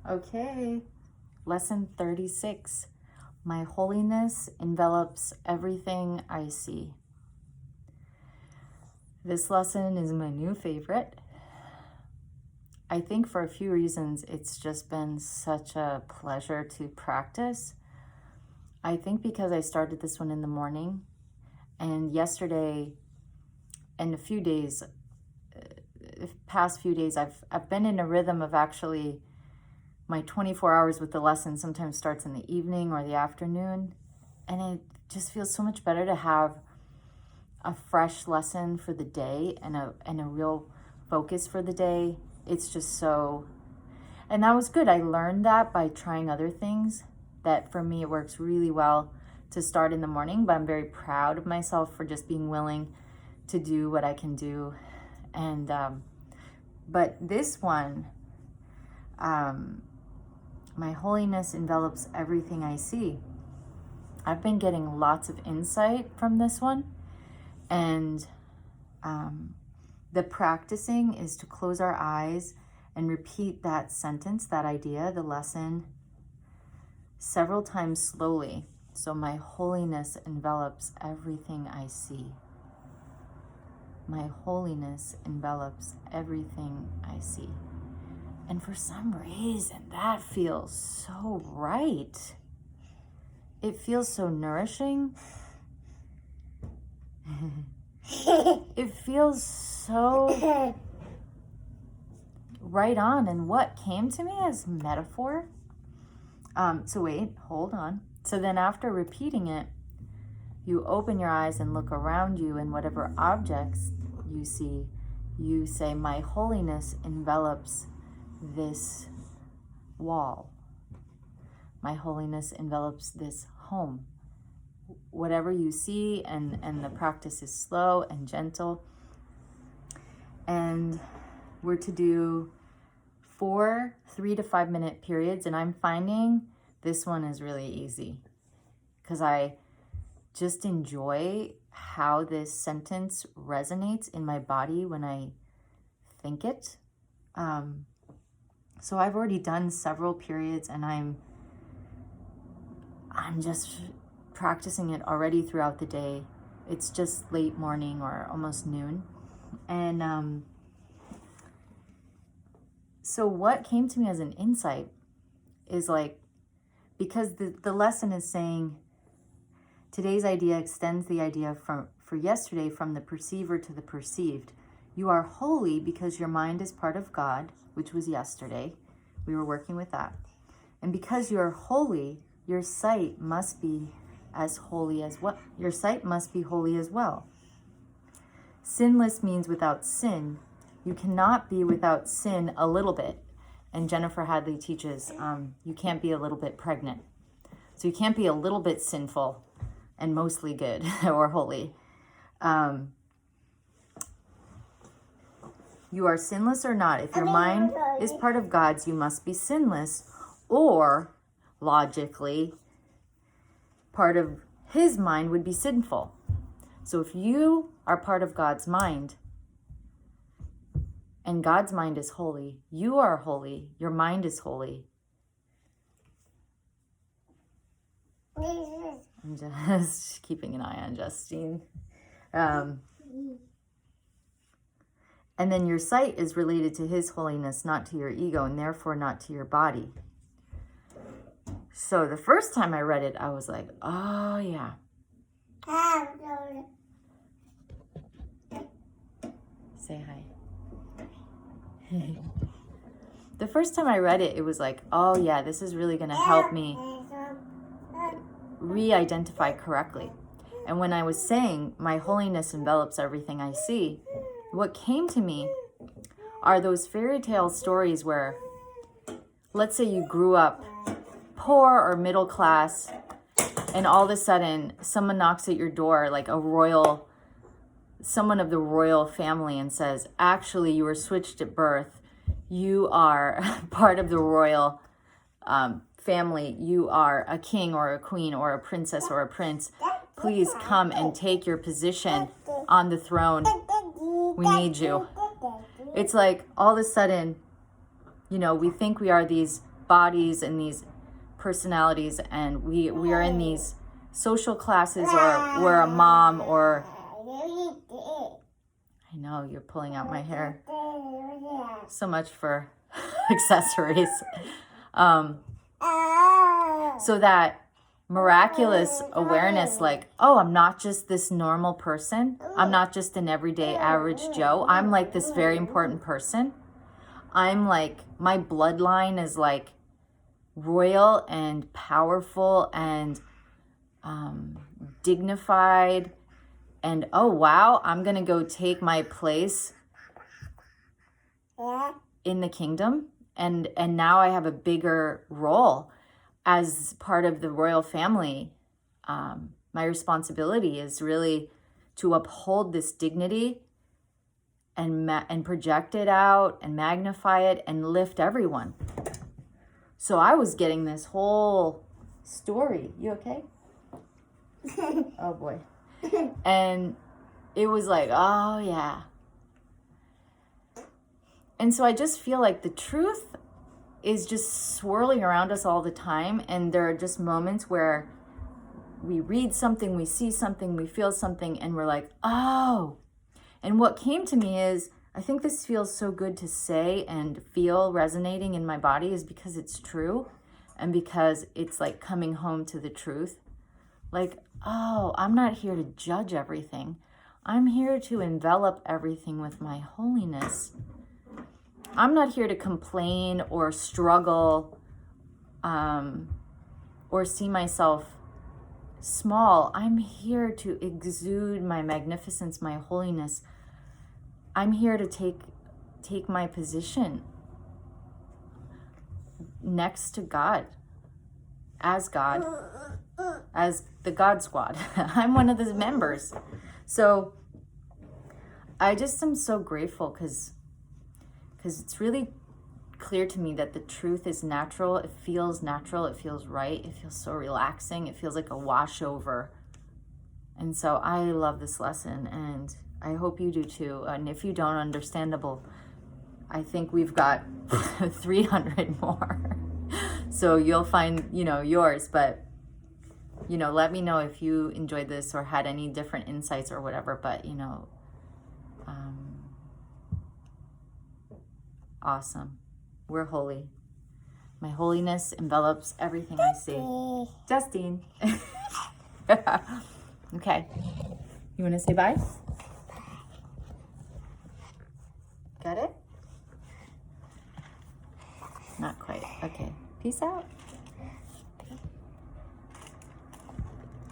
Okay, lesson 36. My holiness envelops everything I see. This lesson is my new favorite. I think for a few reasons, it's just been such a pleasure to practice. I think because I started this one in the morning, and yesterday and a few days, past few days, I've been in a rhythm of actually my 24 hours with the lesson sometimes starts in the evening or the afternoon, and it just feels so much better to have a fresh lesson for the day and a real focus for the day. It's just so, and that was good. I learned that by trying other things, that for me it works really well to start in the morning, but I'm very proud of myself for just being willing to do what I can do. And but this one, my holiness envelops everything I see. I've been getting lots of insight from this one, and the practicing is to close our eyes and repeat that sentence, that idea, the lesson, several times slowly. So my holiness envelops everything I see. My holiness envelops everything I see. And for some reason, that feels so right. It feels so nourishing. It feels so right on. And what came to me as metaphor. So wait, hold on. So then after repeating it, you open your eyes and look around you, and whatever objects you see, you say, my holiness envelops this wall. My holiness envelops this home. Whatever you see, and the practice is slow and gentle. And we're to do 4 3 to 5 minute periods, and I'm finding this one is really easy because I just enjoy how this sentence resonates in my body when I think it. So I've already done several periods, and I'm just practicing it already throughout the day. It's just late morning or almost noon. And so what came to me as an insight is like, because the lesson is saying, today's idea extends the idea for yesterday from the perceiver to the perceived. You are holy because your mind is part of God, which was yesterday. We were working with that. And because you are holy, your sight must be as holy as well. Your sight must be holy as well. Sinless means without sin. You cannot be without sin a little bit. And Jennifer Hadley teaches you can't be a little bit pregnant. So you can't be a little bit sinful and mostly good or holy. You are sinless or not. If your mind is part of God's, you must be sinless, or logically, part of his mind would be sinful. So if you are part of God's mind, and God's mind is holy, you are holy, your mind is holy. I'm just keeping an eye on Justine. And then your sight is related to his holiness, not to your ego, and therefore not to your body. So the first time I read it, I was like, oh yeah. Say hi. The first time I read it, it was like, oh yeah, this is really going to help me re-identify correctly. And when I was saying, my holiness envelops everything I see, what came to me are those fairy tale stories where, let's say you grew up poor or middle class, and all of a sudden someone knocks at your door, like someone of the royal family, and says, actually, you were switched at birth. You are part of the royal family. You are a king or a queen or a princess or a prince. Please come and take your position on the throne. We need you. It's like all of a sudden, we think we are these bodies and these personalities, and we are in these social classes, or we're a mom, or I know you're pulling out my hair. So much for accessories. So that miraculous awareness, like, oh, I'm not just this normal person. I'm not just an everyday average Joe. I'm like this very important person. I'm like, my bloodline is like royal and powerful and dignified. And oh, wow, I'm going to go take my place in the kingdom. And now I have a bigger role as part of the royal family. My responsibility is really to uphold this dignity and project it out and magnify it and lift everyone. So I was getting this whole story. You okay? Oh boy. And it was like, oh yeah. And so I just feel like the truth is just swirling around us all the time. And there are just moments where we read something, we see something, we feel something, and we're like, oh. And what came to me is, I think this feels so good to say and feel resonating in my body, is because it's true. And because it's like coming home to the truth. Like, oh, I'm not here to judge everything. I'm here to envelop everything with my holiness. I'm not here to complain or struggle or see myself small. I'm here to exude my magnificence, my holiness. I'm here to take my position next to God, as the God Squad. I'm one of the members. So I just am so grateful because it's really clear to me that the truth is natural. It feels natural. It feels right. It feels so relaxing. It feels like a washover. And so I love this lesson, and I hope you do too. And if you don't, understandable. I think we've got 300 more. So you'll find, yours. But, let me know if you enjoyed this or had any different insights or whatever. But, awesome. We're holy. My holiness envelops everything I see. Justine. Okay. You want to say bye? Got it? Not quite. Okay. Peace out.